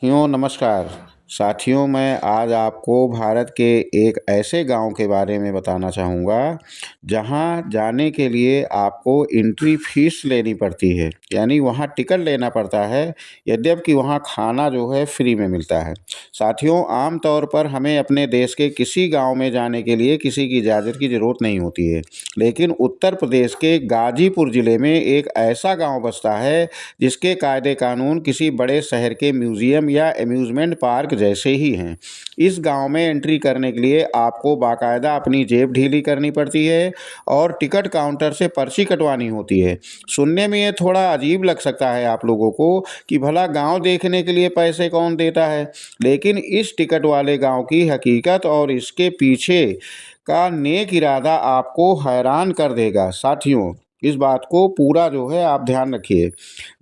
नमस्कार साथियों, मैं आज आपको भारत के एक ऐसे गांव के बारे में बताना चाहूँगा जहां जाने के लिए आपको एंट्री फीस लेनी पड़ती है, यानी वहां टिकट लेना पड़ता है। यद्यपि वहां खाना जो है फ्री में मिलता है। साथियों, आम तौर पर हमें अपने देश के किसी गांव में जाने के लिए किसी की इजाज़त की ज़रूरत नहीं होती है, लेकिन उत्तर प्रदेश के गाजीपुर ज़िले में एक ऐसा गांव बसता है जिसके कायदे कानून किसी बड़े शहर के म्यूज़ियम या अम्यूज़मेंट पार्क जैसे ही हैं। इस गांव में एंट्री करने के लिए आपको बाकायदा अपनी जेब ढीली करनी पड़ती है और टिकट काउंटर से पर्ची कटवानी होती है। सुनने में ये थोड़ा अजीब लग सकता है आप लोगों को कि भला गांव देखने के लिए पैसे कौन देता है, लेकिन इस टिकट वाले गांव की हकीकत और इसके पीछे का नेक इरादा आपको हैरान कर देगा। साथियों, इस बात को पूरा जो है आप ध्यान रखिए।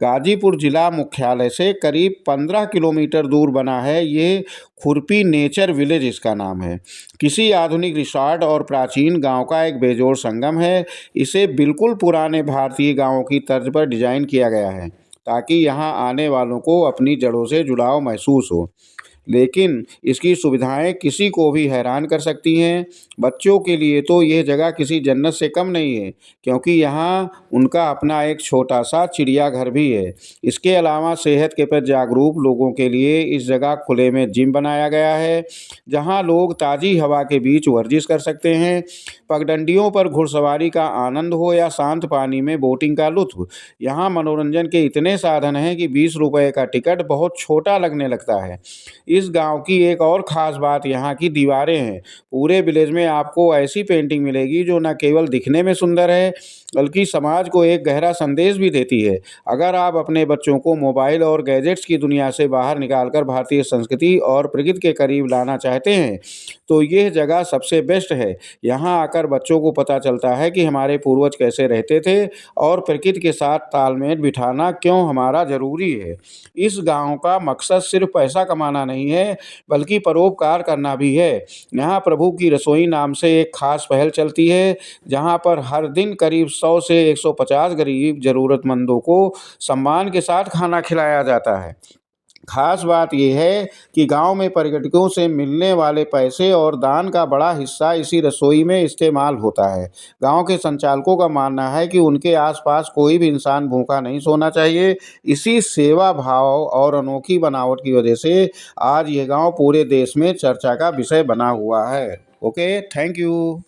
गाजीपुर जिला मुख्यालय से करीब 15 किलोमीटर दूर बना है ये खुरपी नेचर विलेज, इसका नाम है। किसी आधुनिक रिसॉर्ट और प्राचीन गांव का एक बेजोड़ संगम है। इसे बिल्कुल पुराने भारतीय गांवों की तर्ज पर डिजाइन किया गया है ताकि यहां आने वालों को अपनी जड़ों से जुड़ाव महसूस हो, लेकिन इसकी सुविधाएं किसी को भी हैरान कर सकती हैं। बच्चों के लिए तो यह जगह किसी जन्नत से कम नहीं है, क्योंकि यहाँ उनका अपना एक छोटा सा चिड़ियाघर भी है। इसके अलावा सेहत के प्रति जागरूक लोगों के लिए इस जगह खुले में जिम बनाया गया है, जहाँ लोग ताज़ी हवा के बीच वर्जिश कर सकते हैं। पगडंडियों पर घुड़सवारी का आनंद हो या शांत पानी में बोटिंग का लुत्फ, यहाँ मनोरंजन के इतने साधन हैं कि 20 रुपए का टिकट बहुत छोटा लगने लगता है। इस गांव की एक और ख़ास बात यहाँ की दीवारें हैं। पूरे विलेज में आपको ऐसी पेंटिंग मिलेगी जो न केवल दिखने में सुंदर है, बल्कि समाज को एक गहरा संदेश भी देती है। अगर आप अपने बच्चों को मोबाइल और गैजेट्स की दुनिया से बाहर निकालकर भारतीय संस्कृति और प्रकृति के करीब लाना चाहते हैं, तो यह जगह सबसे बेस्ट है। यहाँ आकर बच्चों को पता चलता है कि हमारे पूर्वज कैसे रहते थे और प्रकृति के साथ तालमेल बिठाना क्यों हमारा ज़रूरी है। इस गांव का मकसद सिर्फ पैसा कमाना नहीं है, बल्कि परोपकार करना भी है। यहाँ प्रभु की रसोई नाम से एक खास पहल चलती है, जहाँ पर हर दिन करीब 100 से 150 गरीब ज़रूरतमंदों को सम्मान के साथ खाना खिलाया जाता है। खास बात यह है कि गांव में पर्यटकों से मिलने वाले पैसे और दान का बड़ा हिस्सा इसी रसोई में इस्तेमाल होता है। गांव के संचालकों का मानना है कि उनके आसपास कोई भी इंसान भूखा नहीं सोना चाहिए। इसी सेवा भाव और अनोखी बनावट की वजह से आज ये गांव पूरे देश में चर्चा का विषय बना हुआ है। Okay, thank you.